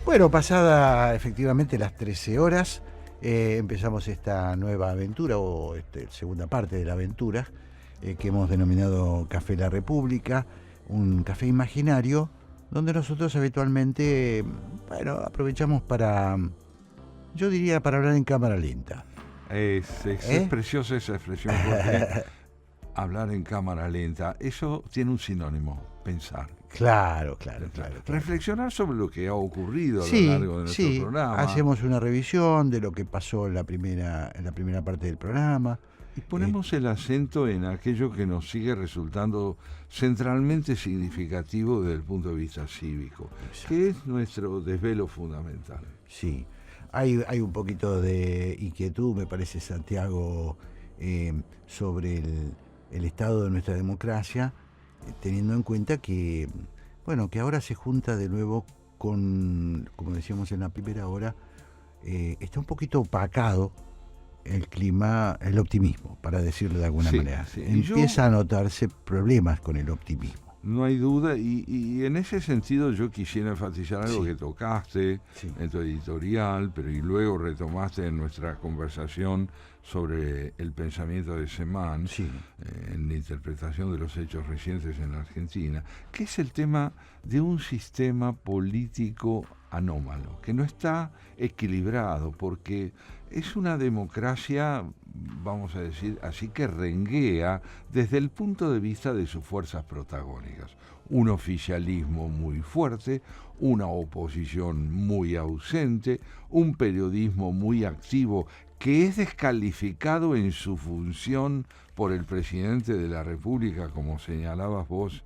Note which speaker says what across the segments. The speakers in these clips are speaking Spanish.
Speaker 1: Bueno, pasada efectivamente las 13 horas, empezamos esta nueva aventura, o segunda parte de la aventura, que hemos denominado Café La República, un café imaginario, donde nosotros habitualmente, bueno, aprovechamos para, yo diría, para hablar en cámara lenta.
Speaker 2: Es preciosa esa expresión porque hablar en cámara lenta, eso tiene un sinónimo, pensar.
Speaker 1: Claro.
Speaker 2: Reflexionar sobre lo que ha ocurrido a lo
Speaker 1: Sí,
Speaker 2: largo de nuestro
Speaker 1: sí,
Speaker 2: programa.
Speaker 1: hacemos una revisión de lo que pasó en la primera parte del programa.
Speaker 2: Y ponemos el acento en aquello que nos sigue resultando centralmente significativo desde el punto de vista cívico, que es nuestro desvelo fundamental.
Speaker 1: Sí, hay un poquito de inquietud, me parece, Santiago, sobre el estado de nuestra democracia, teniendo en cuenta que, bueno, que ahora se junta de nuevo con, como decíamos en la primera hora, está un poquito opacado el clima, el optimismo, para decirlo de alguna manera.
Speaker 2: Sí.
Speaker 1: Empieza a notarse problemas con el optimismo.
Speaker 2: No hay duda, y en ese sentido yo quisiera enfatizar algo que tocaste en tu editorial, pero y luego retomaste en nuestra conversación sobre el pensamiento de Semán, en la interpretación de los hechos recientes en la Argentina, que es el tema de un sistema político anómalo, que no está equilibrado, porque es una democracia, vamos a decir así, que renguea desde el punto de vista de sus fuerzas protagónicas. Un oficialismo muy fuerte, una oposición muy ausente, un periodismo muy activo que es descalificado en su función por el presidente de la República, como señalabas vos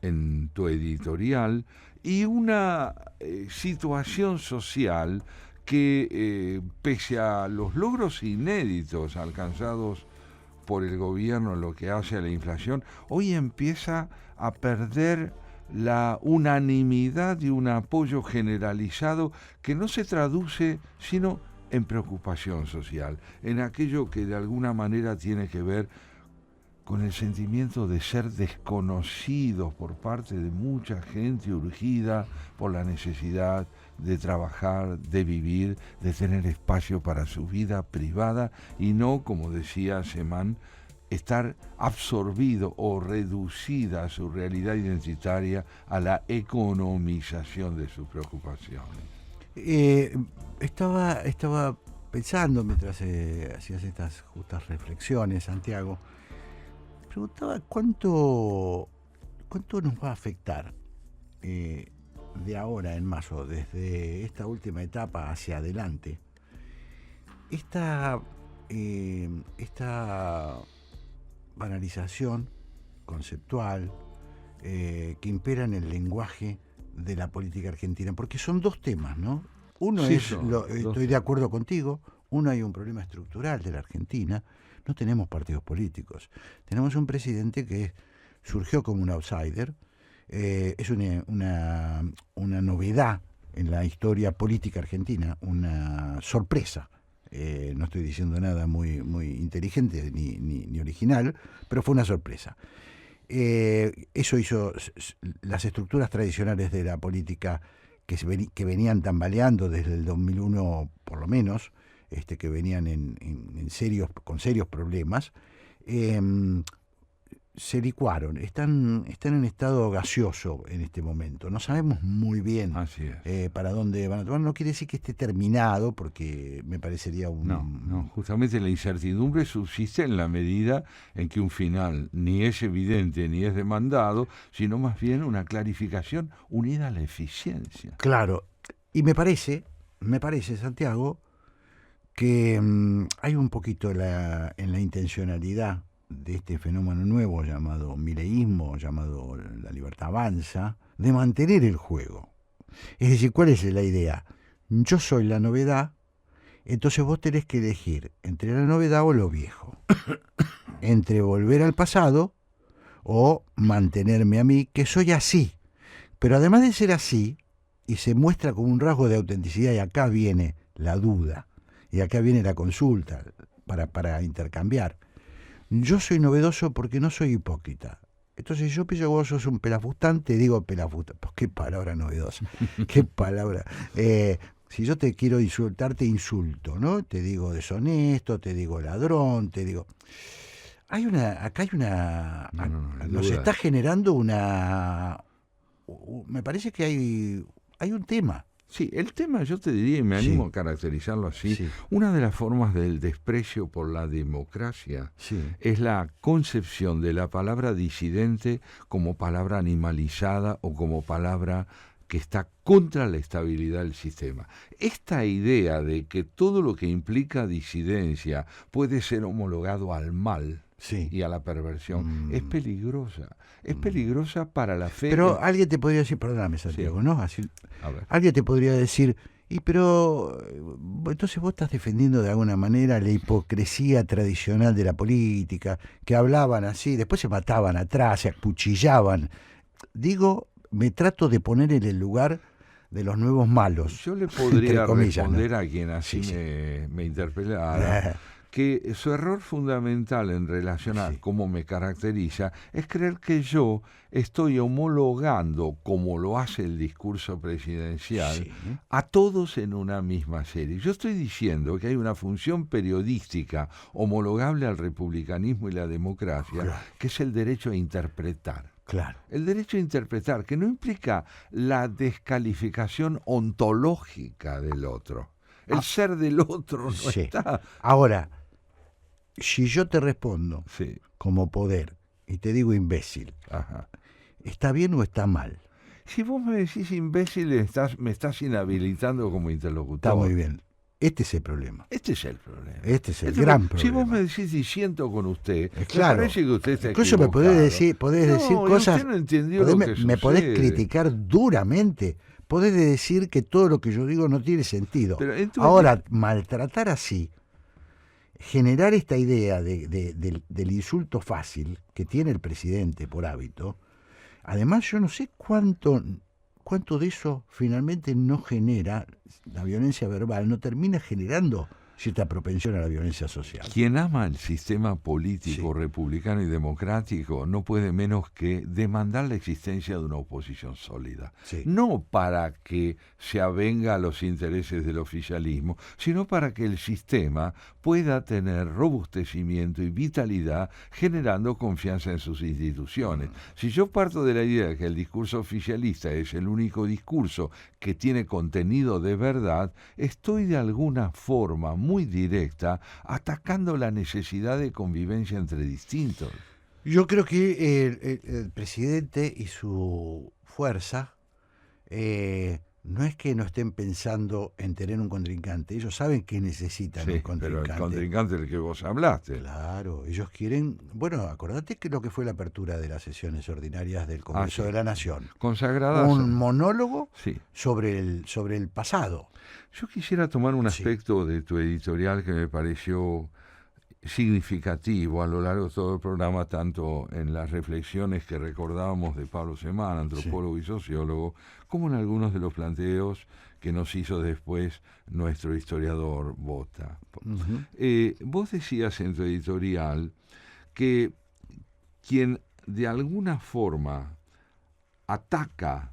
Speaker 2: en tu editorial, y una situación social que, pese a los logros inéditos alcanzados por el gobierno en lo que hace a la inflación, hoy empieza a perder la unanimidad y un apoyo generalizado que no se traduce sino en preocupación social, en aquello que de alguna manera tiene que ver con el sentimiento de ser desconocidos por parte de mucha gente urgida por la necesidad de trabajar, de vivir, de tener espacio para su vida privada y no, como decía Semán, estar absorbido o reducida a su realidad identitaria a la economización de sus preocupaciones.
Speaker 1: Estaba pensando mientras hacías estas justas reflexiones, Santiago, preguntaba cuánto nos va a afectar de ahora en más, o desde esta última etapa hacia adelante, esta banalización conceptual que impera en el lenguaje de la política argentina, porque son dos temas, ¿no? Uno estoy de acuerdo contigo, hay un problema estructural de la Argentina. No tenemos partidos políticos. Tenemos un presidente que surgió como un outsider. Es una novedad en la historia política argentina, una sorpresa. No estoy diciendo nada muy inteligente ni original, pero fue una sorpresa. Eso hizo las estructuras tradicionales de la política que venían tambaleando desde el 2001 por lo menos, que venían con serios problemas, se licuaron, están en estado gaseoso en este momento. No sabemos muy bien para dónde van a tomar. No quiere decir que esté terminado, porque me parecería
Speaker 2: No, justamente la incertidumbre subsiste en la medida en que un final ni es evidente ni es demandado, sino más bien una clarificación unida a la eficiencia.
Speaker 1: Claro, y me parece, Santiago, que hay un poquito en la intencionalidad de este fenómeno nuevo llamado mileísmo, llamado la libertad avanza, de mantener el juego. Es decir, ¿cuál es la idea? Yo soy la novedad, entonces vos tenés que elegir entre la novedad o lo viejo, entre volver al pasado o mantenerme a mí, que soy así. Pero además de ser así, y se muestra como un rasgo de autenticidad, y acá viene la duda, y acá viene la consulta para intercambiar. Yo soy novedoso porque no soy hipócrita. Entonces yo pienso que vos sos un pelafustán, te digo pelafustán. Pues qué palabra novedosa, qué palabra. Si yo te quiero insultar, te insulto, ¿no? Te digo deshonesto, te digo ladrón, te digo... Acá hay una... nos está generando una... Me parece que hay un tema.
Speaker 2: Sí, el tema, yo te diría, y me animo a caracterizarlo así, una de las formas del desprecio por la democracia es la concepción de la palabra disidente como palabra animalizada o como palabra que está contra la estabilidad del sistema. Esta idea de que todo lo que implica disidencia puede ser homologado al mal y a la perversión es peligrosa. Es peligrosa para la fe.
Speaker 1: Pero alguien te podría decir, perdóname Santiago, ¿no? Así, alguien te podría decir, pero entonces vos estás defendiendo de alguna manera la hipocresía tradicional de la política, que hablaban así, después se mataban atrás, se acuchillaban. Digo, me trato de poner en el lugar de los nuevos malos.
Speaker 2: Yo le podría responder, ¿no?, a quien así me interpelara, que su error fundamental en relación a cómo me caracteriza es creer que yo estoy homologando, como lo hace el discurso presidencial, a todos en una misma serie. Yo estoy diciendo que hay una función periodística homologable al republicanismo y la democracia, que es el derecho a interpretar. El derecho a interpretar, que no implica la descalificación ontológica del otro. El ser del otro no está.
Speaker 1: Ahora, si yo te respondo como poder y te digo imbécil, ¿está bien o está mal?
Speaker 2: Si vos me decís imbécil, me estás inhabilitando como interlocutor.
Speaker 1: Está muy bien. Este es el problema.
Speaker 2: Este es el problema.
Speaker 1: Este es el gran problema.
Speaker 2: Si vos me decís disiento con usted,
Speaker 1: claro,
Speaker 2: me parece que usted está
Speaker 1: incluso
Speaker 2: equivocado.
Speaker 1: podés decir cosas.
Speaker 2: Usted no entendió lo que
Speaker 1: me podés
Speaker 2: sucede.
Speaker 1: criticar duramente. Podés decir que todo lo que yo digo no tiene sentido. Ahora, maltratar así, generar esta idea del insulto fácil que tiene el presidente por hábito, además yo no sé cuánto de eso finalmente no genera, la violencia verbal no termina generando cierta propensión a la violencia social.
Speaker 2: Quien ama el sistema político republicano y democrático no puede menos que demandar la existencia de una oposición sólida. No para que se avenga a los intereses del oficialismo, sino para que el sistema pueda tener robustecimiento y vitalidad, generando confianza en sus instituciones. Si yo parto de la idea de que el discurso oficialista es el único discurso que tiene contenido de verdad, estoy de alguna forma muy directa atacando la necesidad de convivencia entre distintos.
Speaker 1: Yo creo que el presidente y su fuerza no es que no estén pensando en tener un contrincante, ellos saben que necesitan un contrincante.
Speaker 2: Pero el contrincante del que vos hablaste.
Speaker 1: Claro, ellos quieren, bueno, acordate que lo que fue la apertura de las sesiones ordinarias del Congreso de la Nación.
Speaker 2: Consagrada.
Speaker 1: Un monólogo sobre el pasado.
Speaker 2: Yo quisiera tomar un aspecto de tu editorial que me pareció significativo a lo largo de todo el programa, tanto en las reflexiones que recordábamos de Pablo Semán, antropólogo y sociólogo, como en algunos de los planteos que nos hizo después nuestro historiador Bota. Vos decías en tu editorial que quien de alguna forma ataca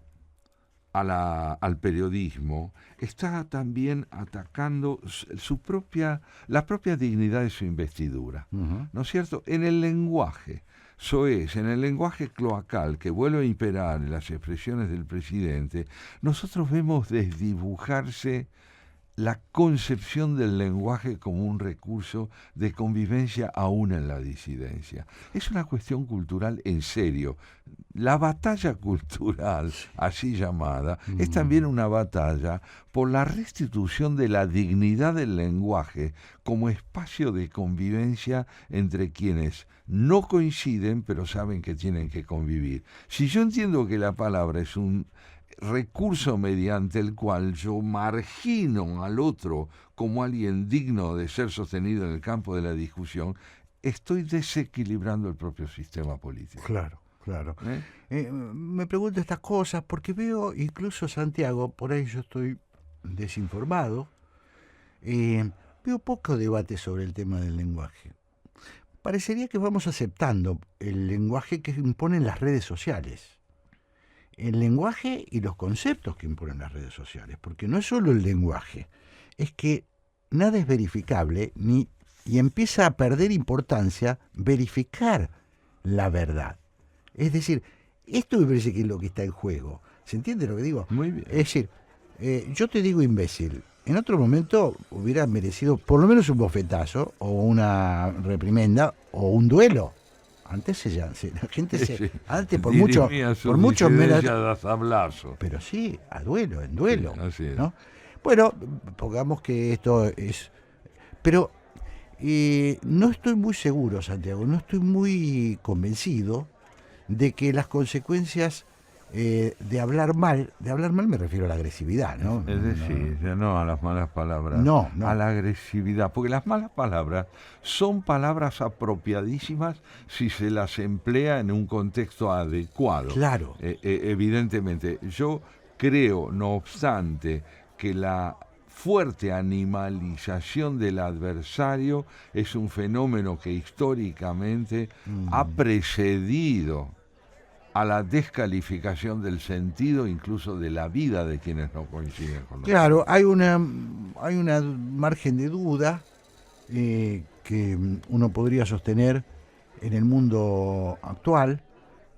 Speaker 2: al periodismo está también atacando la propia dignidad de su investidura, ¿no es cierto? En el lenguaje, en el lenguaje cloacal que vuelve a imperar en las expresiones del presidente, nosotros vemos desdibujarse la concepción del lenguaje como un recurso de convivencia aún en la disidencia. Es una cuestión cultural en serio. La batalla cultural, así llamada, es también una batalla por la restitución de la dignidad del lenguaje como espacio de convivencia entre quienes no coinciden, pero saben que tienen que convivir. Si yo entiendo que la palabra es un recurso mediante el cual yo margino al otro como alguien digno de ser sostenido en el campo de la discusión, estoy desequilibrando el propio sistema político.
Speaker 1: Claro. Me pregunto estas cosas porque veo incluso, Santiago, por ahí yo estoy desinformado, veo poco debate sobre el tema del lenguaje. parecería que vamos aceptando el lenguaje que imponen las redes sociales. El lenguaje y los conceptos que imponen las redes sociales, porque no es solo el lenguaje, es que nada es verificable y empieza a perder importancia verificar la verdad. Es decir, esto me parece que es lo que está en juego. ¿Se entiende lo que digo?
Speaker 2: Muy bien.
Speaker 1: Es decir, yo te digo imbécil. En otro momento hubiera merecido por lo menos un bofetazo o una reprimenda o un duelo. Antes la gente se... Antes por mucho
Speaker 2: menos...
Speaker 1: Pero sí, a duelo, en duelo.
Speaker 2: Sí, así es.
Speaker 1: ¿No? Bueno, pongamos que esto es... Pero no estoy muy seguro, Santiago, no estoy muy convencido de que las consecuencias de hablar mal me refiero a la agresividad, ¿no?
Speaker 2: Es decir, no a las malas palabras,
Speaker 1: no.
Speaker 2: A la agresividad, porque las malas palabras son palabras apropiadísimas si se las emplea en un contexto adecuado.
Speaker 1: Claro.
Speaker 2: Evidentemente, yo creo, no obstante, que la fuerte animalización del adversario es un fenómeno que históricamente ha precedido a la descalificación del sentido, incluso de la vida de quienes no coinciden con nosotros.
Speaker 1: Claro, hay una margen de duda que uno podría sostener en el mundo actual,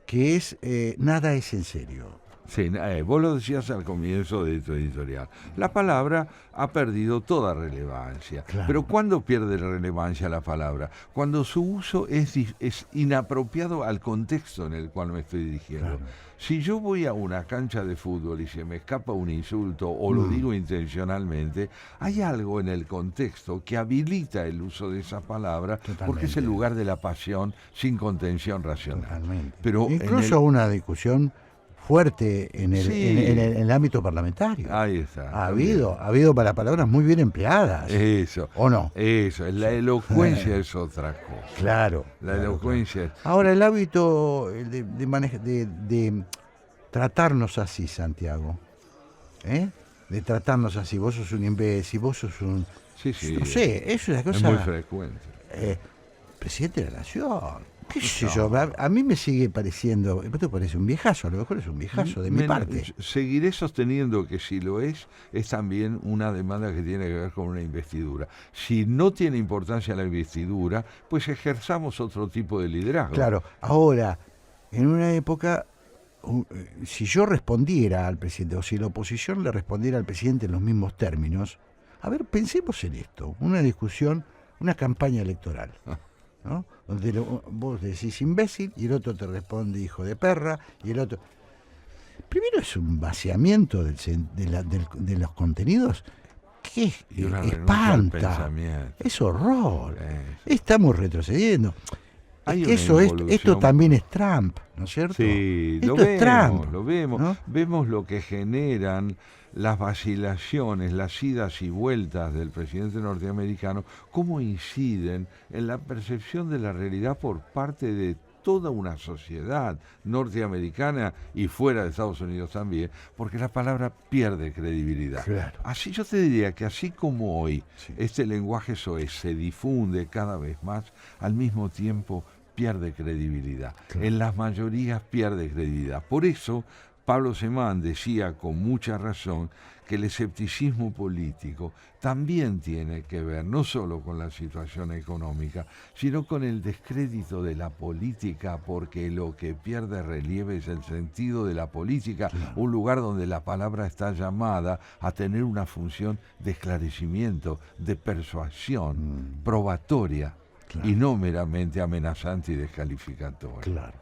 Speaker 1: que es nada es en serio.
Speaker 2: Sí, vos lo decías al comienzo de tu editorial. La palabra ha perdido toda relevancia.
Speaker 1: Claro.
Speaker 2: Pero ¿cuándo pierde relevancia la palabra? Cuando su uso es inapropiado al contexto en el cual me estoy dirigiendo.
Speaker 1: Claro.
Speaker 2: Si yo voy a una cancha de fútbol y se me escapa un insulto o lo digo intencionalmente, hay algo en el contexto que habilita el uso de esa palabra. Totalmente. Porque es el lugar de la pasión sin contención racional.
Speaker 1: Totalmente.
Speaker 2: Pero
Speaker 1: incluso una discusión fuerte en el ámbito parlamentario.
Speaker 2: Ahí está.
Speaker 1: Ha habido para palabras muy bien empleadas.
Speaker 2: Eso.
Speaker 1: ¿O no?
Speaker 2: Eso. La elocuencia es otra cosa.
Speaker 1: Claro.
Speaker 2: La elocuencia es...
Speaker 1: Ahora, el hábito de tratarnos así, Santiago. De tratarnos así. Vos sos un imbécil, vos sos un...
Speaker 2: Sí.
Speaker 1: No sé, eso es la cosa...
Speaker 2: Es muy frecuente.
Speaker 1: Presidente de la Nación. ¿Qué sé yo? A mí me sigue pareciendo, ¿te parece un viejazo? A lo mejor es un viejazo de mi parte.
Speaker 2: Seguiré sosteniendo que si lo es también una demanda que tiene que ver con una investidura. Si no tiene importancia la investidura, pues ejerzamos otro tipo de liderazgo.
Speaker 1: Claro, ahora, en una época, si yo respondiera al presidente, o si la oposición le respondiera al presidente en los mismos términos, a ver, pensemos en esto, una discusión, una campaña electoral. ¿No? Donde vos decís imbécil y el otro te responde hijo de perra y el otro... Primero es un vaciamiento de los contenidos que espanta, es horror, estamos retrocediendo. Esto también es Trump, ¿no es cierto?
Speaker 2: Sí,
Speaker 1: esto
Speaker 2: es Trump, lo vemos, ¿no? Vemos lo que generan las vacilaciones, las idas y vueltas del presidente norteamericano, cómo inciden en la percepción de la realidad por parte de toda una sociedad norteamericana y fuera de Estados Unidos también, porque la palabra pierde credibilidad.
Speaker 1: Claro.
Speaker 2: Así yo te diría que así como hoy este lenguaje soez se difunde cada vez más, al mismo tiempo pierde credibilidad. Claro. En las mayorías pierde credibilidad. Por eso Pablo Semán decía con mucha razón que el escepticismo político también tiene que ver no solo con la situación económica, sino con el descrédito de la política, porque lo que pierde relieve es el sentido de la política, un lugar donde la palabra está llamada a tener una función de esclarecimiento, de persuasión, probatoria, y no meramente amenazante y descalificatoria.
Speaker 1: Claro.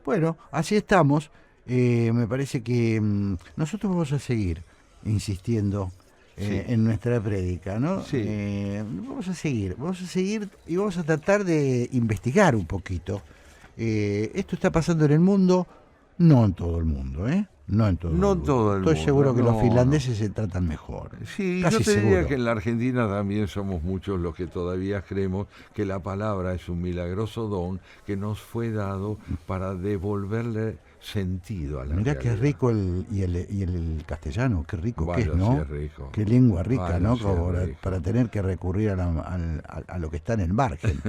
Speaker 1: Bueno, así estamos. Me parece que nosotros vamos a seguir insistiendo en nuestra prédica, ¿no?
Speaker 2: Sí.
Speaker 1: Vamos a seguir y vamos a tratar de investigar un poquito. Esto está pasando en el mundo, no en todo el mundo, No en todo el mundo. Estoy seguro que los finlandeses se tratan mejor.
Speaker 2: Sí, casi yo te diría que en la Argentina también somos muchos los que todavía creemos que la palabra es un milagroso don que nos fue dado para devolverle sentido a la
Speaker 1: Mirá
Speaker 2: realidad.
Speaker 1: qué rico el castellano, qué rico
Speaker 2: Vaya,
Speaker 1: que es, ¿no?
Speaker 2: sí es rico.
Speaker 1: Qué lengua rica,
Speaker 2: Vaya,
Speaker 1: ¿no?
Speaker 2: sí
Speaker 1: Como
Speaker 2: es rico.
Speaker 1: para tener que recurrir a lo que está en el margen.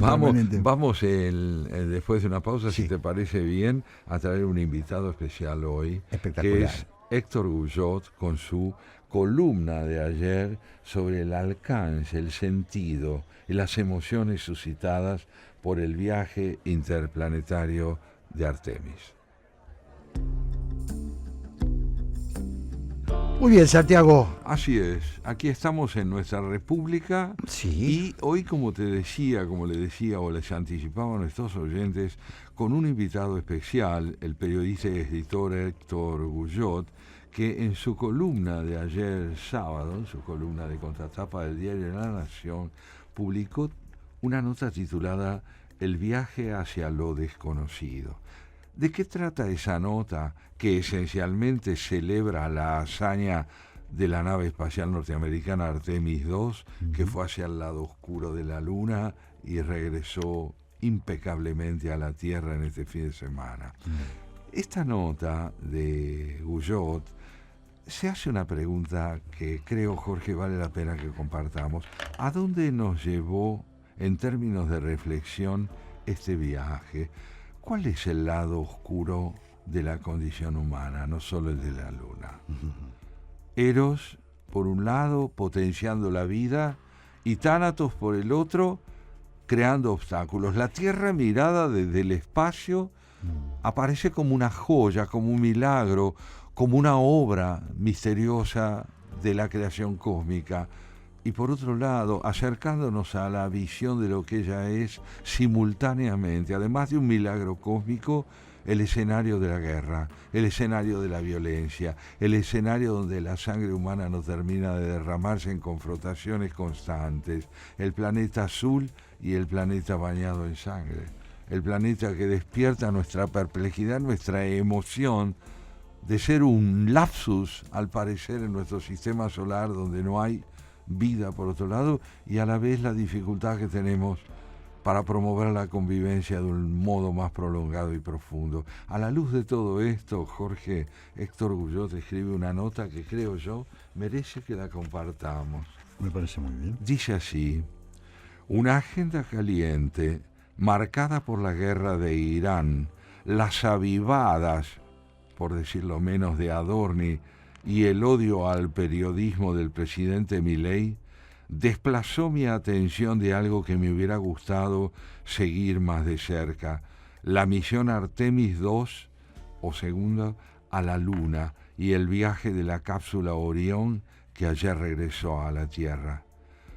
Speaker 2: Vamos después de una pausa,
Speaker 1: Sí.
Speaker 2: si te parece bien, a traer un invitado especial hoy,
Speaker 1: Espectacular.
Speaker 2: que es Héctor Guyot, con su columna de ayer sobre el alcance, el sentido y las emociones suscitadas por el viaje interplanetario de Artemis.
Speaker 1: Muy bien, Santiago.
Speaker 2: Así es, aquí estamos en nuestra república.
Speaker 1: Sí.
Speaker 2: Y hoy, como le decía o les anticipaba a nuestros oyentes, con un invitado especial, el periodista y escritor Héctor Guyot, que en su columna de ayer sábado, en su columna de contratapa del diario La Nación, publicó una nota titulada El viaje hacia lo desconocido. ¿De qué trata esa nota que esencialmente celebra la hazaña de la nave espacial norteamericana Artemis II, que fue hacia el lado oscuro de la Luna y regresó impecablemente a la Tierra en este fin de semana? Esta nota de Guyot se hace una pregunta que creo, Jorge, vale la pena que compartamos. ¿A dónde nos llevó, en términos de reflexión, este viaje? ¿Cuál es el lado oscuro de la condición humana, no solo el de la Luna? Eros, por un lado, potenciando la vida, y Tánatos, por el otro, creando obstáculos. La Tierra, mirada desde el espacio, aparece como una joya, como un milagro, como una obra misteriosa de la creación cósmica. Y por otro lado, acercándonos a la visión de lo que ella es simultáneamente, además de un milagro cósmico, el escenario de la guerra, el escenario de la violencia, el escenario donde la sangre humana no termina de derramarse en confrontaciones constantes, el planeta azul y el planeta bañado en sangre, el planeta que despierta nuestra perplejidad, nuestra emoción de ser un lapsus, al parecer, en nuestro sistema solar, donde no hay vida por otro lado, y a la vez la dificultad que tenemos para promover la convivencia de un modo más prolongado y profundo. A la luz de todo esto, Jorge, Héctor Guyot escribe una nota que creo yo merece que la compartamos.
Speaker 1: Me parece muy bien.
Speaker 2: Dice así: una agenda caliente, marcada por la guerra de Irán, las avivadas, por decirlo menos, de Adorni, y el odio al periodismo del presidente Milei, desplazó mi atención de algo que me hubiera gustado seguir más de cerca: la misión Artemis II, o segunda, a la Luna, y el viaje de la cápsula Orión, que ayer regresó a la Tierra.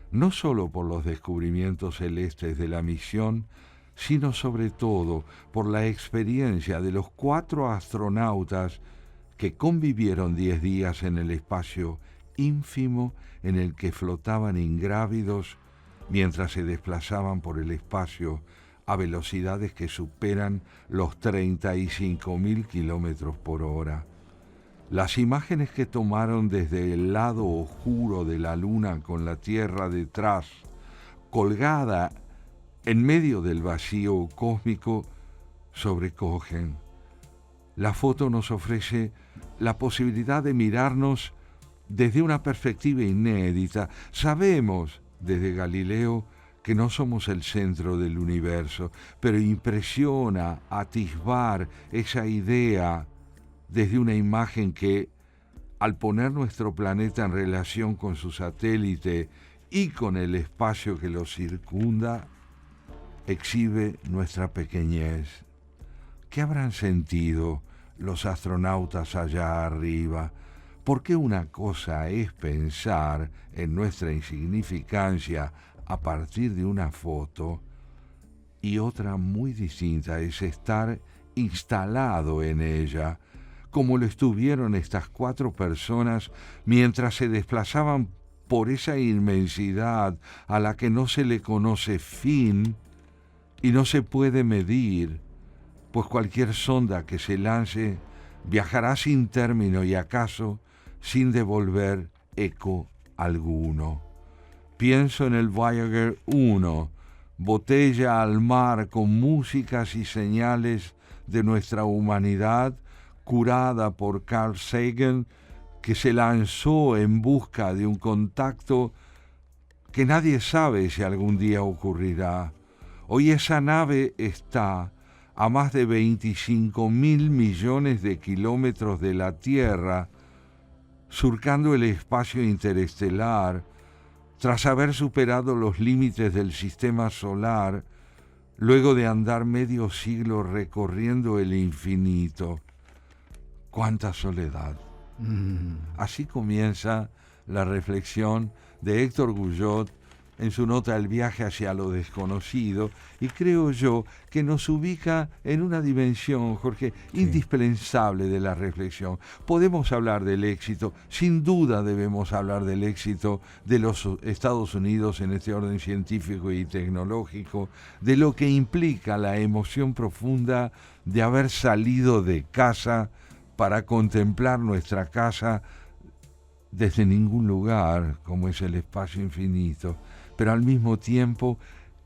Speaker 2: No solo por los descubrimientos celestes de la misión, sino sobre todo por la experiencia de los 4 astronautas que convivieron 10 días en el espacio ínfimo en el que flotaban ingrávidos mientras se desplazaban por el espacio a velocidades que superan los 35.000 kilómetros por hora. Las imágenes que tomaron desde el lado oscuro de la Luna, con la Tierra detrás, colgada en medio del vacío cósmico, sobrecogen. La foto nos ofrece la posibilidad de mirarnos desde una perspectiva inédita. Sabemos desde Galileo que no somos el centro del universo, pero impresiona atisbar esa idea desde una imagen que, al poner nuestro planeta en relación con su satélite y con el espacio que lo circunda, exhibe nuestra pequeñez. ¿Qué habrán sentido los astronautas allá arriba? Porque una cosa es pensar en nuestra insignificancia a partir de una foto, y otra muy distinta es estar instalado en ella, como lo estuvieron estas 4 personas mientras se desplazaban por esa inmensidad a la que no se le conoce fin y no se puede medir, pues cualquier sonda que se lance viajará sin término y acaso sin devolver eco alguno. Pienso en el Voyager 1, botella al mar con músicas y señales de nuestra humanidad, curada por Carl Sagan, que se lanzó en busca de un contacto que nadie sabe si algún día ocurrirá. Hoy esa nave está a más de 25.000 millones de kilómetros de la Tierra, surcando el espacio interestelar, tras haber superado los límites del sistema solar, luego de andar medio siglo recorriendo el infinito. ¡Cuánta soledad! Así comienza la reflexión de Héctor Guyot en su nota El viaje hacia lo desconocido, y creo yo que nos ubica en una dimensión, Jorge, indispensable de la reflexión. Podemos hablar del éxito, sin duda debemos hablar del éxito de los Estados Unidos en este orden científico y tecnológico, de lo que implica la emoción profunda de haber salido de casa para contemplar nuestra casa desde ningún lugar, como es el espacio infinito. Pero al mismo tiempo,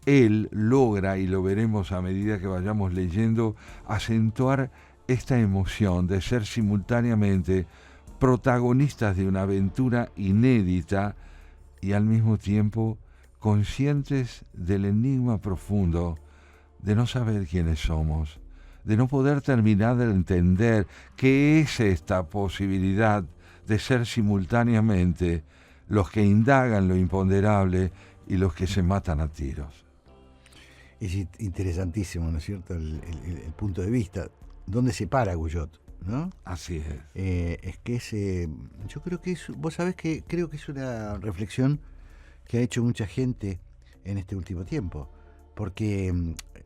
Speaker 2: él logra, y lo veremos a medida que vayamos leyendo, acentuar esta emoción de ser simultáneamente protagonistas de una aventura inédita y al mismo tiempo conscientes del enigma profundo de no saber quiénes somos, de no poder terminar de entender qué es esta posibilidad de ser simultáneamente los que indagan lo imponderable y los que se matan a tiros.
Speaker 1: Es interesantísimo, ¿no es cierto?, el punto de vista. ¿Dónde se para Guyot? ¿No?
Speaker 2: Así es.
Speaker 1: Es que yo creo que vos sabés que creo que es una reflexión que ha hecho mucha gente en este último tiempo, porque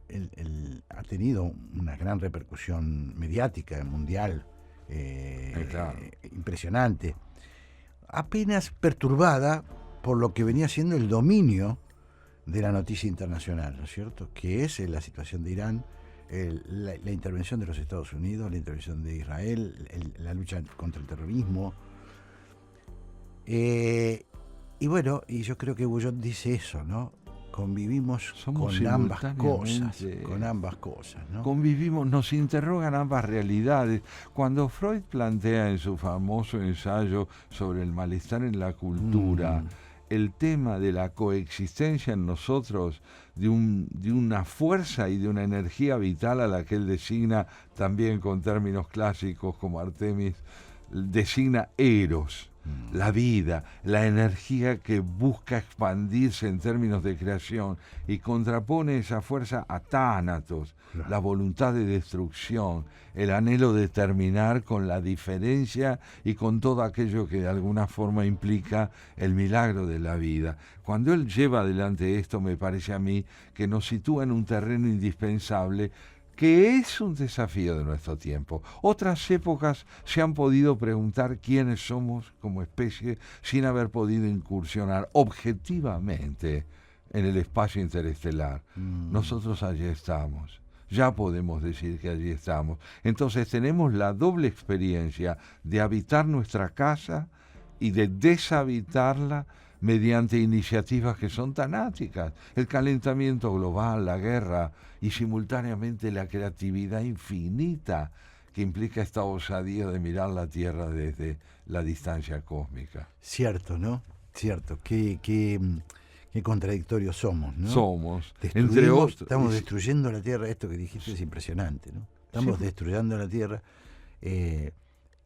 Speaker 1: él ha tenido una gran repercusión mediática, mundial,
Speaker 2: claro,
Speaker 1: impresionante, apenas perturbada por lo que venía siendo el dominio de la noticia internacional, ¿no es cierto?, que es la situación de Irán, la intervención de los Estados Unidos, la intervención de Israel, la lucha contra el terrorismo. Y bueno, y yo creo que Guyot dice eso, ¿no? Convivimos con ambas cosas, ¿no?
Speaker 2: Convivimos, nos interrogan ambas realidades. Cuando Freud plantea en su famoso ensayo sobre el malestar en la cultura, el tema de la coexistencia en nosotros de una fuerza y de una energía vital a la que él designa, también con términos clásicos como Artemis, designa Eros, la vida, la energía que busca expandirse en términos de creación, y contrapone esa fuerza a Tánatos, la voluntad de destrucción, el anhelo de terminar con la diferencia y con todo aquello que de alguna forma implica el milagro de la vida. Cuando él lleva adelante esto, me parece a mí que nos sitúa en un terreno indispensable, que es un desafío de nuestro tiempo. Otras épocas se han podido preguntar quiénes somos como especie sin haber podido incursionar objetivamente en el espacio interestelar. Nosotros allí estamos. Ya podemos decir que allí estamos. Entonces tenemos la doble experiencia de habitar nuestra casa y de deshabitarla mediante iniciativas que son tanáticas, el calentamiento global, la guerra y simultáneamente la creatividad infinita que implica esta osadía de mirar la Tierra desde la distancia cósmica.
Speaker 1: Cierto, ¿no? Cierto, qué contradictorios somos, ¿no?
Speaker 2: Somos, entre otros.
Speaker 1: Estamos destruyendo la Tierra, esto que dijiste es impresionante, ¿no? Estamos destruyendo la Tierra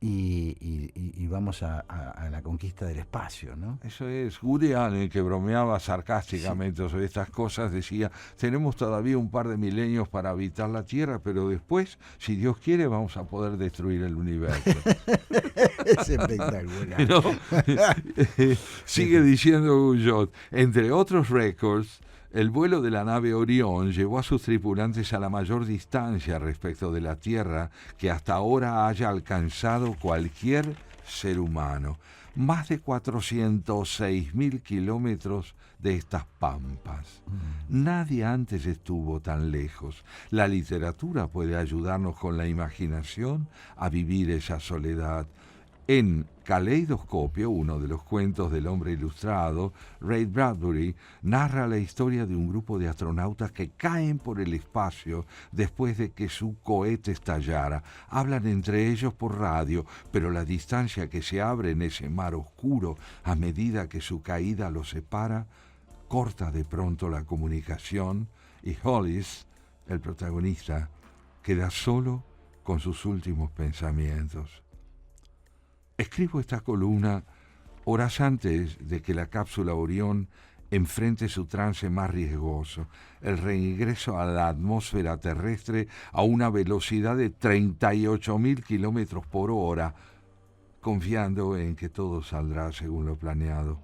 Speaker 1: y vamos a la conquista del espacio, ¿no?
Speaker 2: Eso es. Woody Allen, que bromeaba sarcásticamente sobre estas cosas, decía: tenemos todavía un par de milenios para habitar la Tierra, pero después, si Dios quiere, vamos a poder destruir el universo.
Speaker 1: Es espectacular.
Speaker 2: ¿No? Sigue diciendo Guyot, entre otros récords, el vuelo de la nave Orión llevó a sus tripulantes a la mayor distancia respecto de la Tierra que hasta ahora haya alcanzado cualquier ser humano. Más de 406.000 kilómetros de estas pampas. Nadie antes estuvo tan lejos. La literatura puede ayudarnos con la imaginación a vivir esa soledad. En Caleidoscopio, uno de los cuentos del hombre ilustrado, Ray Bradbury narra la historia de un grupo de astronautas que caen por el espacio después de que su cohete estallara. Hablan entre ellos por radio, pero la distancia que se abre en ese mar oscuro a medida que su caída los separa, corta de pronto la comunicación y Hollis, el protagonista, queda solo con sus últimos pensamientos. Escribo esta columna horas antes de que la cápsula Orión enfrente su trance más riesgoso, el reingreso a la atmósfera terrestre a una velocidad de 38.000 kilómetros por hora, confiando en que todo saldrá según lo planeado.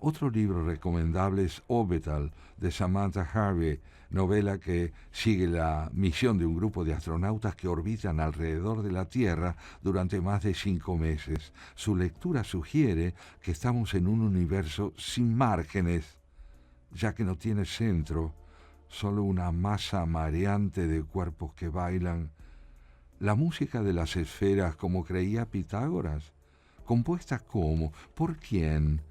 Speaker 2: Otro libro recomendable es Orbital, de Samantha Harvey, novela que sigue la misión de un grupo de astronautas que orbitan alrededor de la Tierra durante más de 5 meses. Su lectura sugiere que estamos en un universo sin márgenes, ya que no tiene centro, solo una masa mareante de cuerpos que bailan. La música de las esferas, como creía Pitágoras, compuesta como, ¿por quién?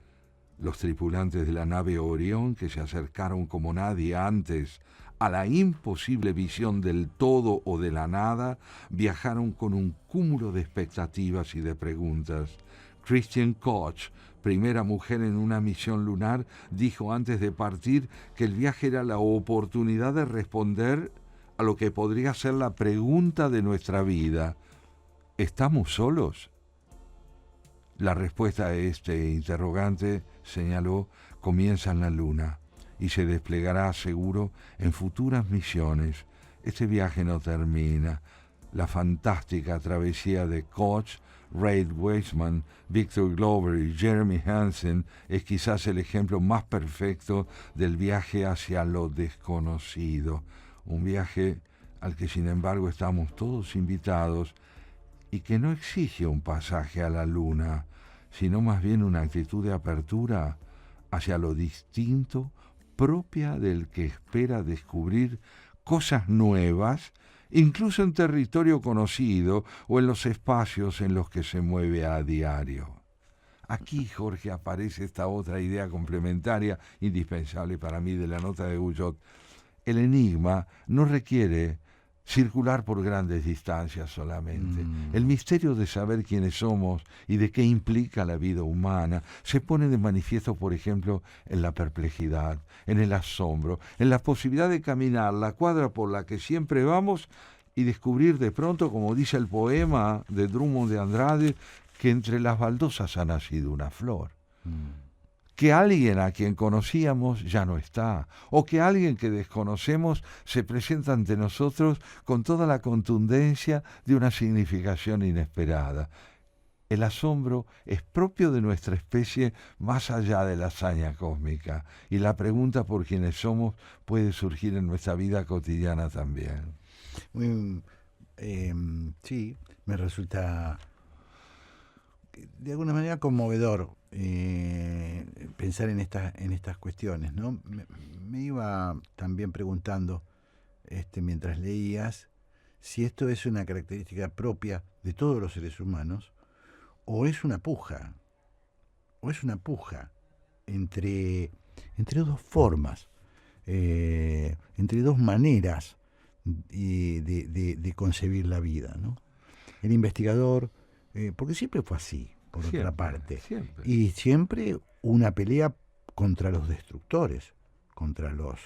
Speaker 2: Los tripulantes de la nave Orión, que se acercaron como nadie antes a la imposible visión del todo o de la nada, viajaron con un cúmulo de expectativas y de preguntas. Christian Koch, primera mujer en una misión lunar, dijo antes de partir que el viaje era la oportunidad de responder a lo que podría ser la pregunta de nuestra vida. ¿Estamos solos? La respuesta a este interrogante, señaló, comienza en la Luna y se desplegará seguro en futuras misiones. Este viaje no termina. La fantástica travesía de Koch, Ray Weissman, Victor Glover y Jeremy Hansen es quizás el ejemplo más perfecto del viaje hacia lo desconocido. Un viaje al que sin embargo estamos todos invitados y que no exige un pasaje a la Luna, sino más bien una actitud de apertura hacia lo distinto, propia del que espera descubrir cosas nuevas, incluso en territorio conocido o en los espacios en los que se mueve a diario. Aquí, Jorge, aparece esta otra idea complementaria, indispensable para mí, de la nota de Guyot. El enigma no requiere circular por grandes distancias solamente. El misterio de saber quiénes somos y de qué implica la vida humana se pone de manifiesto, por ejemplo, en la perplejidad, en el asombro, en la posibilidad de caminar la cuadra por la que siempre vamos y descubrir de pronto, como dice el poema de Drummond de Andrade, que entre las baldosas ha nacido una flor. Que alguien a quien conocíamos ya no está, o que alguien que desconocemos se presenta ante nosotros con toda la contundencia de una significación inesperada. El asombro es propio de nuestra especie más allá de la hazaña cósmica, y la pregunta por quiénes somos puede surgir en nuestra vida cotidiana también.
Speaker 1: Sí, me resulta de alguna manera conmovedor pensar en estas cuestiones, ¿no? Me iba también preguntando mientras leías si esto es una característica propia de todos los seres humanos o es una puja entre dos formas, entre dos maneras de concebir la vida, ¿no? El investigador, porque siempre fue así, por otra parte, y siempre una pelea contra los destructores, contra las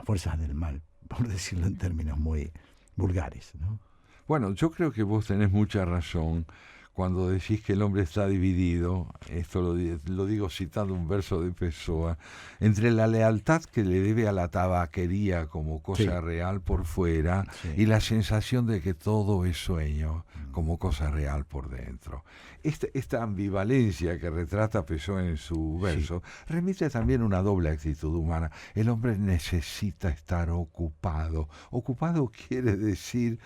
Speaker 1: fuerzas del mal, por decirlo en términos muy vulgares, ¿no?
Speaker 2: Bueno, yo creo que vos tenés mucha razón cuando decís que el hombre está dividido, esto lo digo citando un verso de Pessoa, entre la lealtad que le debe a la tabaquería como cosa real por fuera y la sensación de que todo es sueño como cosa real por dentro. Esta ambivalencia que retrata Pessoa en su verso remite también a una doble actitud humana. El hombre necesita estar ocupado. Ocupado quiere decir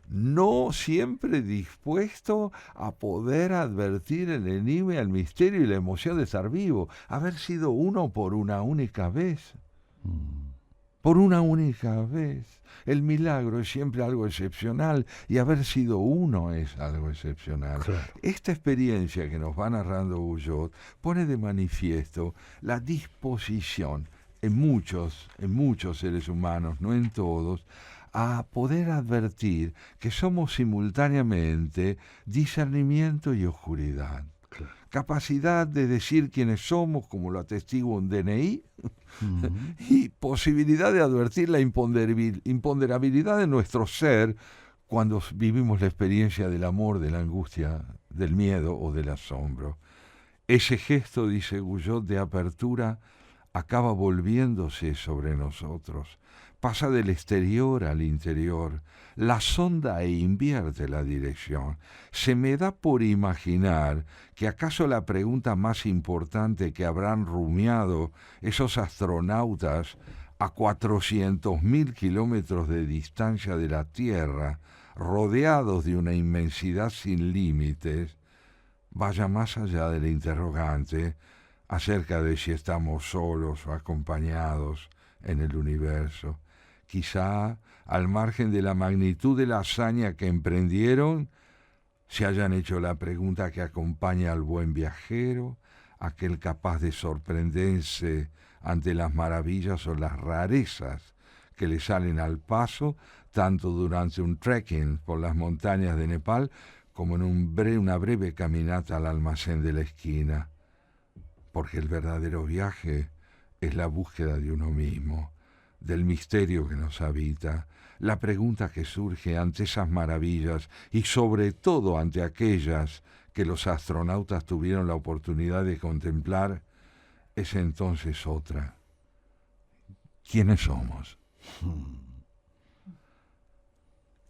Speaker 2: no siempre dispuesto a poder advertir el enigma, el misterio y la emoción de estar vivo, haber sido uno por una única vez. por una única vez. El milagro es siempre algo excepcional y haber sido uno es algo excepcional.
Speaker 1: Claro.
Speaker 2: Esta experiencia que nos va narrando Guyot pone de manifiesto la disposición en muchos seres humanos, no en todos, a poder advertir que somos simultáneamente discernimiento y oscuridad.
Speaker 1: Claro.
Speaker 2: Capacidad de decir quiénes somos, como lo atestigua un DNI, y posibilidad de advertir la imponderabilidad de nuestro ser cuando vivimos la experiencia del amor, de la angustia, del miedo o del asombro. Ese gesto, dice Guyot, de apertura acaba volviéndose sobre nosotros, pasa del exterior al interior, la sonda e invierte la dirección. Se me da por imaginar que acaso la pregunta más importante que habrán rumiado esos astronautas a 400.000 kilómetros de distancia de la Tierra, rodeados de una inmensidad sin límites, vaya más allá del interrogante acerca de si estamos solos o acompañados en el universo. Quizá, al margen de la magnitud de la hazaña que emprendieron, se hayan hecho la pregunta que acompaña al buen viajero, aquel capaz de sorprenderse ante las maravillas o las rarezas que le salen al paso, tanto durante un trekking por las montañas de Nepal como en una breve caminata al almacén de la esquina. Porque el verdadero viaje es la búsqueda de uno mismo, del misterio que nos habita, la pregunta que surge ante esas maravillas y sobre todo ante aquellas que los astronautas tuvieron la oportunidad de contemplar, es entonces otra. ¿Quiénes somos?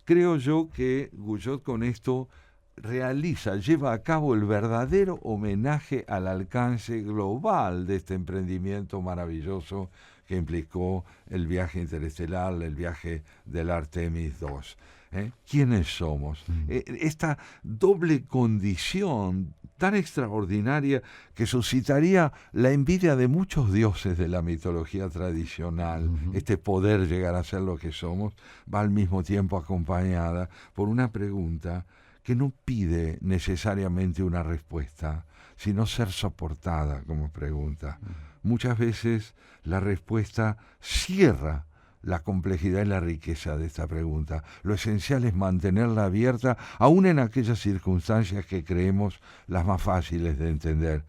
Speaker 2: Creo yo que Guyot con esto lleva a cabo el verdadero homenaje al alcance global de este emprendimiento maravilloso que implicó el viaje interestelar, el viaje del Artemis II. ¿Quiénes somos? Esta doble condición tan extraordinaria que suscitaría la envidia de muchos dioses de la mitología tradicional, este poder llegar a ser lo que somos, va al mismo tiempo acompañada por una pregunta que no pide necesariamente una respuesta, sino ser soportada como pregunta. Muchas veces la respuesta cierra la complejidad y la riqueza de esta pregunta. Lo esencial es mantenerla abierta, aún en aquellas circunstancias que creemos las más fáciles de entender.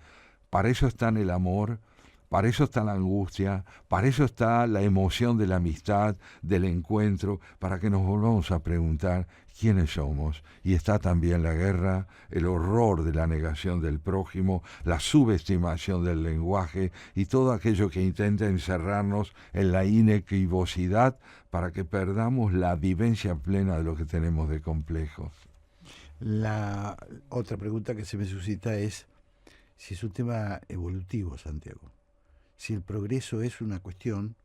Speaker 2: Para eso están el amor, para eso está la angustia, para eso está la emoción de la amistad, del encuentro, para que nos volvamos a preguntar quiénes somos. Y está también la guerra, el horror de la negación del prójimo, la subestimación del lenguaje y todo aquello que intenta encerrarnos en la inequivocidad para que perdamos la vivencia plena de lo que tenemos de complejos.
Speaker 1: La otra pregunta que se me suscita es si es un tema evolutivo, Santiago. Si el progreso es una cuestión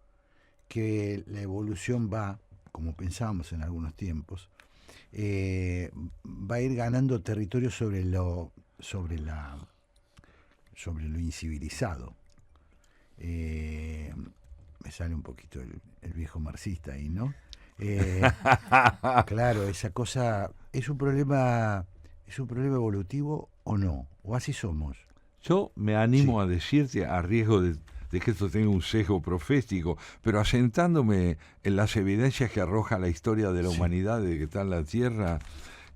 Speaker 1: que la evolución va, como pensábamos en algunos tiempos, va a ir ganando territorio sobre lo incivilizado. Me sale un poquito el viejo marxista ahí, ¿no? Claro, esa cosa es un problema evolutivo o no, o así somos.
Speaker 2: Yo me animo a decirte, a riesgo de que esto tenga un sesgo profético, pero asentándome en las evidencias que arroja la historia de la humanidad de que está en la Tierra,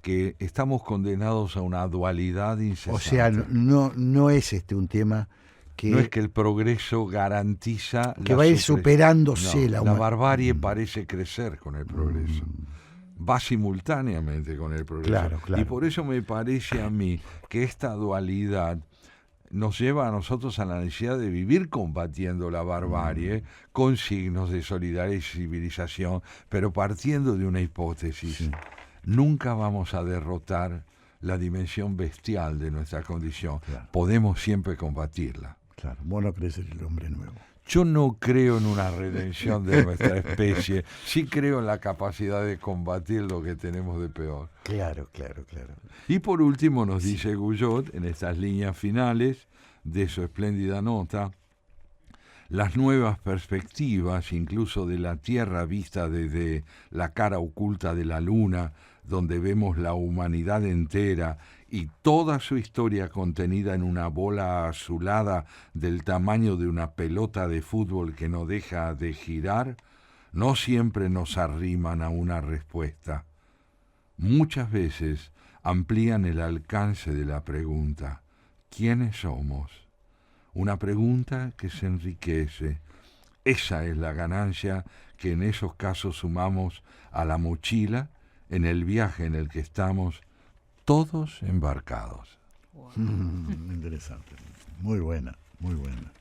Speaker 2: que estamos condenados a una dualidad incesante.
Speaker 1: O sea, no es un tema que...
Speaker 2: No es que el progreso garantiza...
Speaker 1: Que va a ir superándose
Speaker 2: la barbarie parece crecer con el progreso. Va simultáneamente con el progreso.
Speaker 1: Claro.
Speaker 2: Y por eso me parece a mí que esta dualidad nos lleva a nosotros a la necesidad de vivir combatiendo la barbarie con signos de solidaridad y civilización, pero partiendo de una hipótesis. Sí. Nunca vamos a derrotar la dimensión bestial de nuestra condición. Claro. Podemos siempre combatirla.
Speaker 1: Claro. Vos no crees en el hombre nuevo.
Speaker 2: Yo no creo en una redención de nuestra especie. Sí creo en la capacidad de combatir lo que tenemos de peor.
Speaker 1: Claro.
Speaker 2: Y por último nos dice Guyot, en estas líneas finales de su espléndida nota, las nuevas perspectivas, incluso de la Tierra vista desde la cara oculta de la Luna, donde vemos la humanidad entera y toda su historia contenida en una bola azulada del tamaño de una pelota de fútbol que no deja de girar, no siempre nos arriman a una respuesta. Muchas veces amplían el alcance de la pregunta: ¿quiénes somos? Una pregunta que se enriquece. Esa es la ganancia que en esos casos sumamos a la mochila en el viaje en el que estamos todos embarcados.
Speaker 1: Wow. Interesante. Muy buena, muy buena.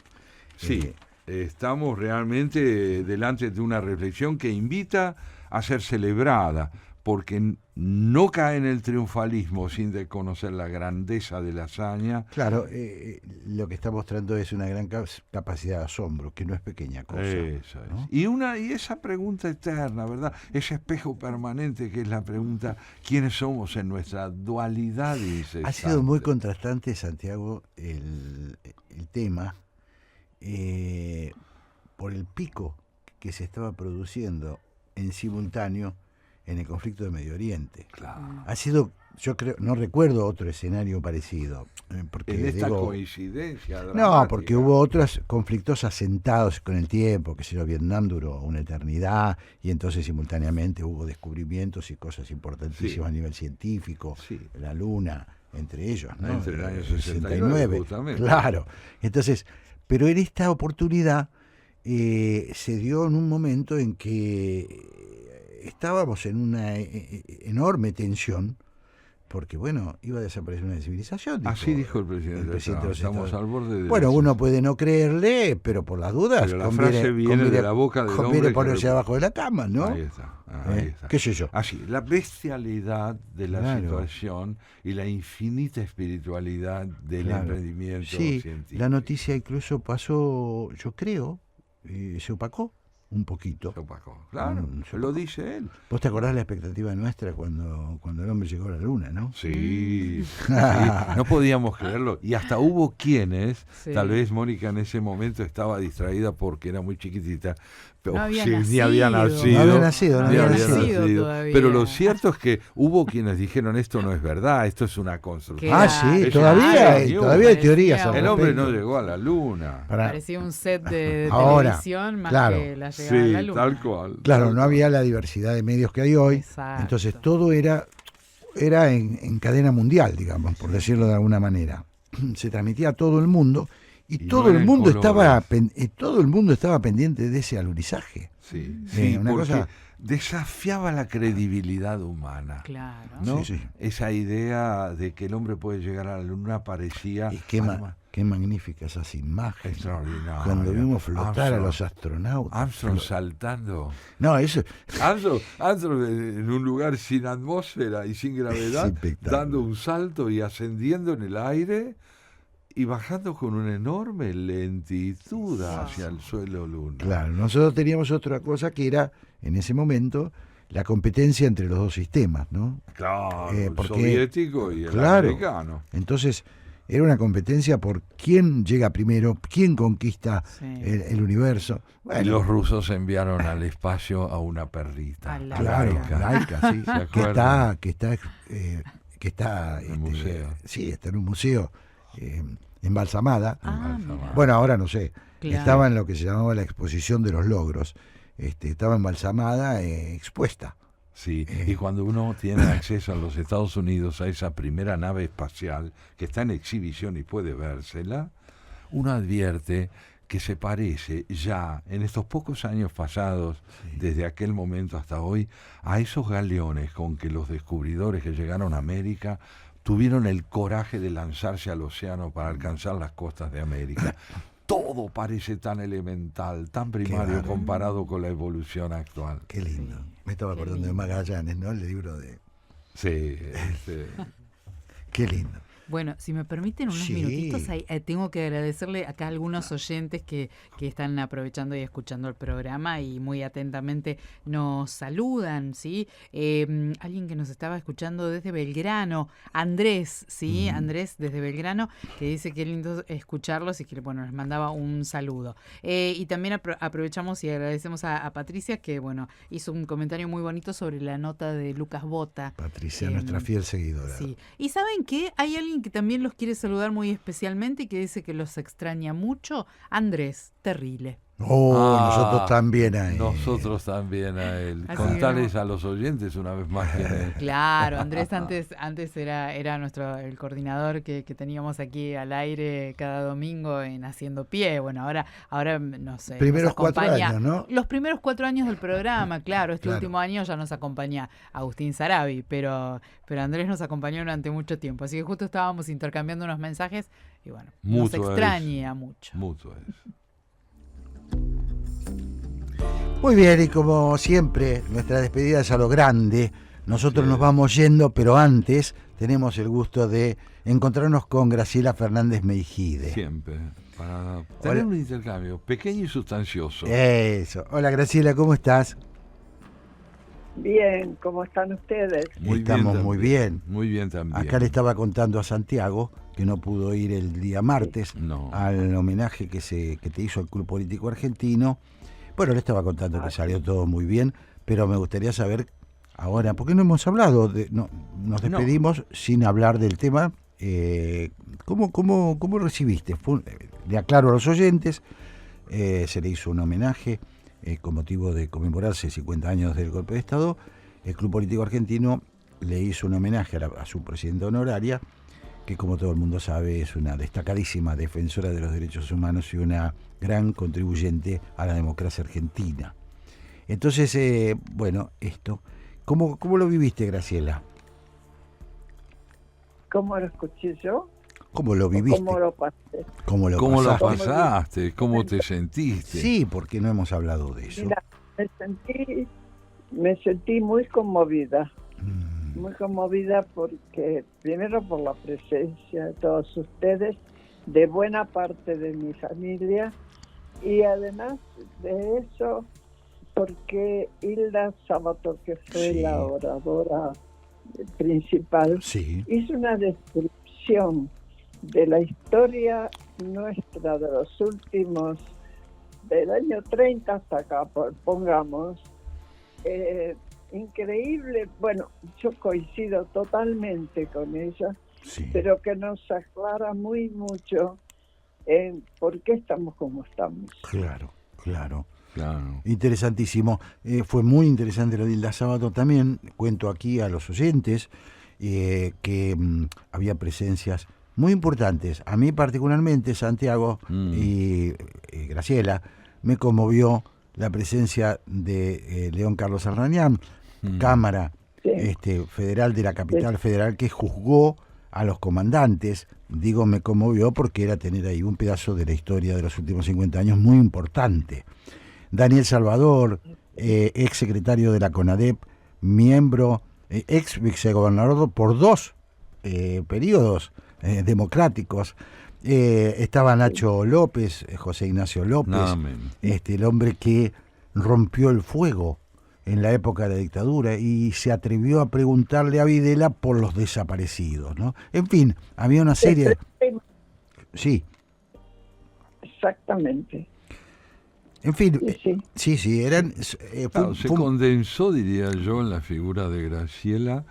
Speaker 2: Sí, estamos realmente delante de una reflexión que invita a ser celebrada, porque no cae en el triunfalismo sin reconocer la grandeza de la hazaña.
Speaker 1: Claro, lo que está mostrando es una gran capacidad de asombro, que no es pequeña cosa.
Speaker 2: Esa
Speaker 1: ¿no?
Speaker 2: es. Y esa pregunta eterna, ¿verdad? Ese espejo permanente que es la pregunta: ¿quiénes somos en nuestra dualidad incesante?
Speaker 1: Ha sido muy contrastante, Santiago, el tema, por el pico que se estaba produciendo en simultáneo en el conflicto de Medio Oriente.
Speaker 2: Claro.
Speaker 1: Ha sido, yo creo, no recuerdo otro escenario parecido. Porque,
Speaker 2: en esta coincidencia dramática.
Speaker 1: No, porque hubo otros conflictos asentados con el tiempo, que Vietnam duró una eternidad, y entonces simultáneamente hubo descubrimientos y cosas importantísimas a nivel científico, la Luna, entre ellos, ¿no?
Speaker 2: Entre el año 69, justamente.
Speaker 1: Claro. Entonces, pero en esta oportunidad se dio en un momento en que estábamos en una enorme tensión, porque bueno, iba a desaparecer una civilización.
Speaker 2: Así dijo el presidente estamos al borde de...
Speaker 1: Bueno, uno puede no creerle, pero por las dudas...
Speaker 2: Pero la frase viene de la boca del hombre.
Speaker 1: Conviene ponerse abajo de la cama, ¿no?
Speaker 2: Ahí está, ahí está.
Speaker 1: ¿Qué sé yo?
Speaker 2: Así, la bestialidad de la situación y la infinita espiritualidad del emprendimiento científico.
Speaker 1: La noticia incluso pasó, yo creo, se opacó un poquito.
Speaker 2: Se opacó, claro, lo dice él.
Speaker 1: ¿Vos te acordás de la expectativa nuestra cuando el hombre llegó a la luna, no?
Speaker 2: Sí, no podíamos creerlo. Y hasta hubo quienes, tal vez Mónica en ese momento estaba distraída porque era muy chiquitita, pero
Speaker 3: no había
Speaker 2: ni había nacido.
Speaker 1: No había nacido
Speaker 3: todavía.
Speaker 2: Pero lo cierto es que hubo quienes dijeron: esto no es verdad, esto es una construcción.
Speaker 1: Todavía hay teorías.
Speaker 2: El hombre no llegó a la luna.
Speaker 3: Parecía un set de televisión más que la llegada a la luna.
Speaker 2: Tal cual.
Speaker 1: Claro, no había la diversidad de medios que hay hoy.
Speaker 3: Exacto.
Speaker 1: Entonces todo era en cadena mundial, digamos, por decirlo de alguna manera. Se transmitía a todo el mundo. Y todo el mundo estaba pendiente de ese alunizaje.
Speaker 2: Sí,
Speaker 1: una
Speaker 2: porque
Speaker 1: cosa
Speaker 2: desafiaba la credibilidad humana.
Speaker 3: Claro.
Speaker 2: ¿No?
Speaker 1: Sí.
Speaker 2: Esa idea de que el hombre puede llegar a la luna parecía...
Speaker 1: Y qué magnífica esas imágenes.
Speaker 2: Extraordinaria.
Speaker 1: Cuando vimos flotar a los astronautas.
Speaker 2: Armstrong saltando.
Speaker 1: No, eso...
Speaker 2: Armstrong en un lugar sin atmósfera y sin gravedad, dando un salto y ascendiendo en el aire y bajando con una enorme lentitud hacia el suelo lunar.
Speaker 1: Claro, nosotros teníamos otra cosa que era, en ese momento, la competencia entre los dos sistemas, ¿no?
Speaker 2: Claro, el soviético y el americano.
Speaker 1: Entonces, era una competencia por quién llega primero, quién conquista el universo.
Speaker 2: Bueno, y los rusos enviaron al espacio a una perrita.
Speaker 1: Laika, sí, que está
Speaker 2: en el museo.
Speaker 1: Sí, está en un museo. Embalsamada.
Speaker 3: Mira.
Speaker 1: Bueno, ahora no sé.
Speaker 3: Claro.
Speaker 1: Estaba en lo que se llamaba la exposición de los logros. Estaba embalsamada, expuesta.
Speaker 2: Sí, y cuando uno tiene acceso a los Estados Unidos a esa primera nave espacial que está en exhibición y puede vérsela, uno advierte que se parece ya en estos pocos años pasados, desde aquel momento hasta hoy, a esos galeones con que los descubridores que llegaron a América tuvieron el coraje de lanzarse al océano para alcanzar las costas de América. Todo parece tan elemental, tan primario comparado con la evolución actual.
Speaker 1: Qué lindo. Me estaba acordando de Magallanes, ¿no? El libro de...
Speaker 2: Sí.
Speaker 1: Qué lindo.
Speaker 3: Bueno, si me permiten unos minutitos, tengo que agradecerle acá a algunos oyentes que están aprovechando y escuchando el programa y muy atentamente nos saludan, ¿sí? Alguien que nos estaba escuchando desde Belgrano, Andrés, ¿sí? Andrés desde Belgrano, que dice que es lindo escucharlos y que, bueno, les mandaba un saludo. Y también aprovechamos y agradecemos a Patricia, que, bueno, hizo un comentario muy bonito sobre la nota de Lucas Bota.
Speaker 1: Patricia, nuestra fiel seguidora.
Speaker 3: Sí. ¿Y saben qué? Hay alguien que también los quiere saludar muy especialmente y que dice que los extraña mucho. Andrés Terrile.
Speaker 1: Nosotros también a él.
Speaker 2: Nosotros también a él.
Speaker 3: Así
Speaker 2: contarles a los oyentes una vez más quién es.
Speaker 3: Claro, Andrés antes era el coordinador que teníamos aquí al aire cada domingo en Haciendo Pie. Bueno, ahora no sé.
Speaker 1: Primeros 4 años, ¿no?
Speaker 3: Los primeros 4 años del programa, claro. Último año ya nos acompaña Agustín Sarabi, pero Andrés nos acompañó durante mucho tiempo. Así que justo estábamos intercambiando unos mensajes y bueno, nos extraña mucho.
Speaker 2: Mutuo es.
Speaker 1: Muy bien, y como siempre, nuestra despedida es a lo grande. Nosotros nos vamos yendo, pero antes tenemos el gusto de encontrarnos con Graciela Fernández Meijide.
Speaker 2: Siempre, para tener un intercambio pequeño y sustancioso.
Speaker 1: Eso. Hola Graciela, ¿cómo estás?
Speaker 4: Bien, ¿cómo están ustedes?
Speaker 1: Estamos muy bien.
Speaker 2: Muy bien también.
Speaker 1: Acá le estaba contando a Santiago que no pudo ir el día martes al homenaje que te hizo el Club Político Argentino. Bueno, le estaba contando que salió todo muy bien, pero me gustaría saber ahora, porque no hemos hablado, nos despedimos sin hablar del tema. ¿Cómo recibiste? Le aclaro a los oyentes, se le hizo un homenaje con motivo de conmemorarse 50 años del golpe de Estado. El Club Político Argentino le hizo un homenaje a su presidenta honoraria, que como todo el mundo sabe es una destacadísima defensora de los derechos humanos y una gran contribuyente a la democracia argentina. Entonces, esto, ¿cómo lo viviste, Graciela?
Speaker 4: ¿Cómo lo escuché yo?
Speaker 1: ¿Cómo lo viviste?
Speaker 4: ¿Cómo lo pasé?
Speaker 2: ¿Cómo lo pasaste? ¿Cómo te sentiste?
Speaker 1: Sí, porque no hemos hablado de eso.
Speaker 4: Mira, me sentí muy conmovida. Muy conmovida porque, primero por la presencia de todos ustedes, de buena parte de mi familia, y además de eso, porque Hilda Sábato, que fue la oradora principal, hizo una descripción de la historia nuestra de los últimos, del año 30 hasta acá, pongamos, increíble. Bueno, yo coincido totalmente con ella, pero que nos aclara muy mucho en por qué estamos como estamos.
Speaker 1: Claro. Interesantísimo. Fue muy interesante lo de Hilda Sábato. También cuento aquí a los oyentes que había presencias muy importantes. A mí particularmente, Santiago y Graciela, me conmovió la presencia de León Carlos Arrañán, Cámara Federal de la Capital Federal, que juzgó a los comandantes. Digo, me conmovió porque era tener ahí un pedazo de la historia de los últimos 50 años muy importante. Daniel Salvador, ex secretario de la CONADEP, miembro, ex vicegobernador por 2 periodos democráticos. Estaba Nacho López, José Ignacio López, el hombre que rompió el fuego en la época de la dictadura y se atrevió a preguntarle a Videla por los desaparecidos, ¿no? En fin, había una serie... Sí.
Speaker 4: Exactamente.
Speaker 1: En fin, eran...
Speaker 2: se condensó, diría yo, en la figura de Graciela,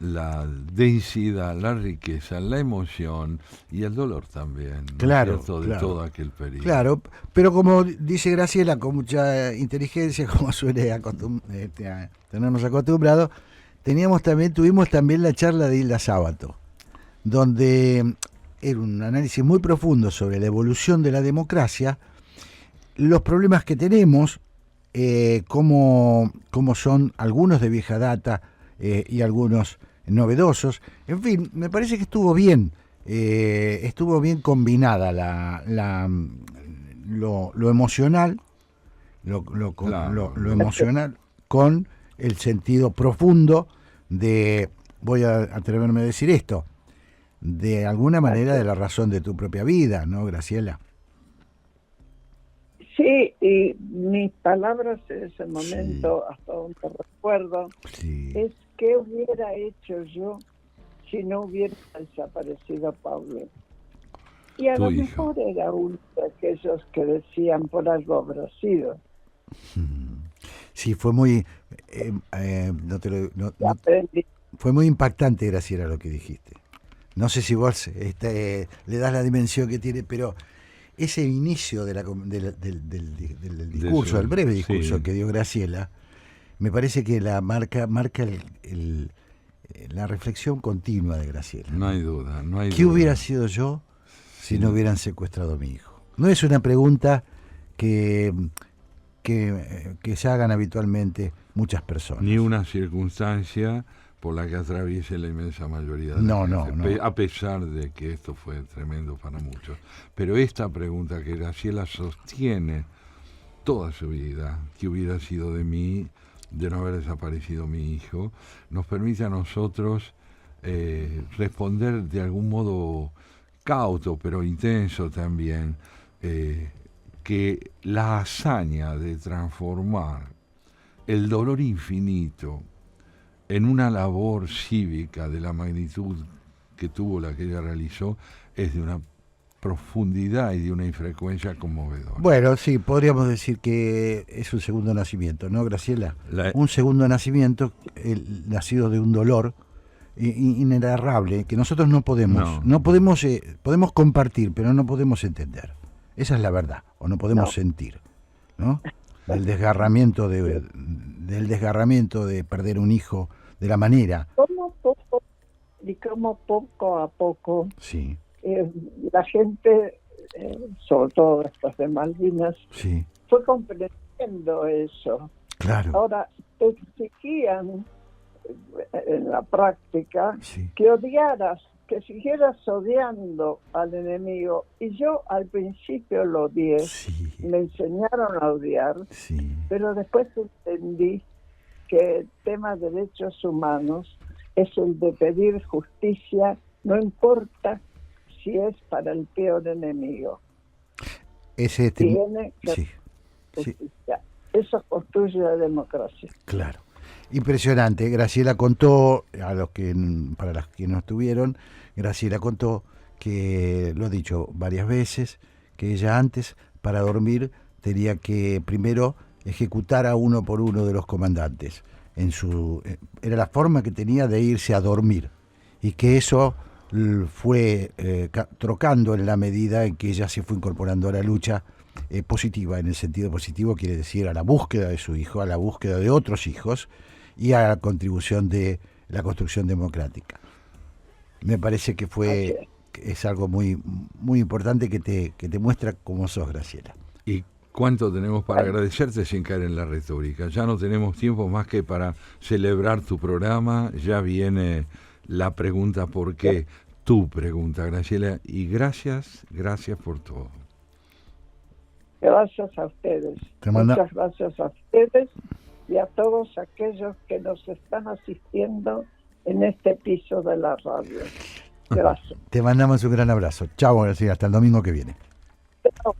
Speaker 2: la densidad, la riqueza, la emoción y el dolor también,
Speaker 1: claro,
Speaker 2: de todo aquel periodo.
Speaker 1: Claro, pero como dice Graciela, con mucha inteligencia, como suele tenernos acostumbrados, tuvimos también la charla de Hilda Sábato, donde era un análisis muy profundo sobre la evolución de la democracia, los problemas que tenemos, cómo son algunos de vieja data y algunos novedosos. En fin, me parece que estuvo bien combinada lo emocional, lo emocional con el sentido profundo de, voy a atreverme a decir esto, de alguna manera de la razón de tu propia vida, ¿no, Graciela?
Speaker 4: Sí, y mis palabras en ese momento, hasta donde recuerdo, es qué hubiera hecho yo si no hubiera desaparecido Pablo. Y a lo mejor era uno de aquellos que decían por algo habrá sido.
Speaker 1: Sí, fue muy fue muy impactante, Graciela, lo que dijiste. No sé si vos le das la dimensión que tiene, pero ese inicio del discurso, el breve discurso que dio Graciela, me parece que marca la reflexión continua de Graciela.
Speaker 2: No hay duda, no hay duda.
Speaker 1: ¿Qué hubiera sido yo si no hubieran secuestrado a mi hijo? No es una pregunta que se hagan habitualmente muchas personas.
Speaker 2: Ni una circunstancia por la que atraviese la inmensa mayoría de la gente,
Speaker 1: no.
Speaker 2: A pesar de que esto fue tremendo para muchos. Pero esta pregunta que Graciela sostiene toda su vida, ¿qué hubiera sido de mí de no haber desaparecido mi hijo?, nos permite a nosotros responder de algún modo cauto, pero intenso también, que la hazaña de transformar el dolor infinito en una labor cívica de la magnitud que tuvo la que ella realizó es de una profundidad y de una infrecuencia conmovedora.
Speaker 1: Bueno, sí, podríamos decir que es un segundo nacimiento, ¿no, Graciela? Un segundo nacimiento nacido de un dolor inenarrable que nosotros no podemos, podemos compartir, pero no podemos entender. Esa es la verdad, o no podemos sentir, ¿no? Del desgarramiento de perder un hijo de la manera.
Speaker 4: Como poco a poco la gente, sobre todo estas de Malvinas, fue comprendiendo eso.
Speaker 1: Claro.
Speaker 4: Ahora, te exigían en la práctica que odiaras, que siguieras odiando al enemigo. Y yo al principio lo odié, me enseñaron a odiar, pero después entendí que el tema de derechos humanos es el de pedir justicia, no importa si es para el peor enemigo. Tiene que justicia. Eso construye la democracia.
Speaker 1: Claro. Impresionante. Graciela contó, para los que no estuvieron, Graciela contó que, lo he dicho varias veces, que ella antes, para dormir, tenía que primero ejecutar a uno por uno de los comandantes. Era la forma que tenía de irse a dormir, y que eso fue trocando en la medida en que ella se fue incorporando a la lucha positiva. En el sentido positivo quiere decir a la búsqueda de su hijo, a la búsqueda de otros hijos y a la contribución de la construcción democrática. Me parece que es algo muy, muy importante que te muestra cómo sos, Graciela.
Speaker 2: Y cuánto tenemos para agradecerte sin caer en la retórica. Ya no tenemos tiempo más que para celebrar tu programa. Ya viene la pregunta ¿por qué? Tu pregunta, Graciela. Y gracias por todo.
Speaker 4: Gracias a ustedes. Muchas gracias a ustedes y a todos aquellos que nos están asistiendo en este piso de la radio. Gracias.
Speaker 1: Te mandamos un gran abrazo. Chao, Graciela. Hasta el domingo que viene.
Speaker 4: Chao.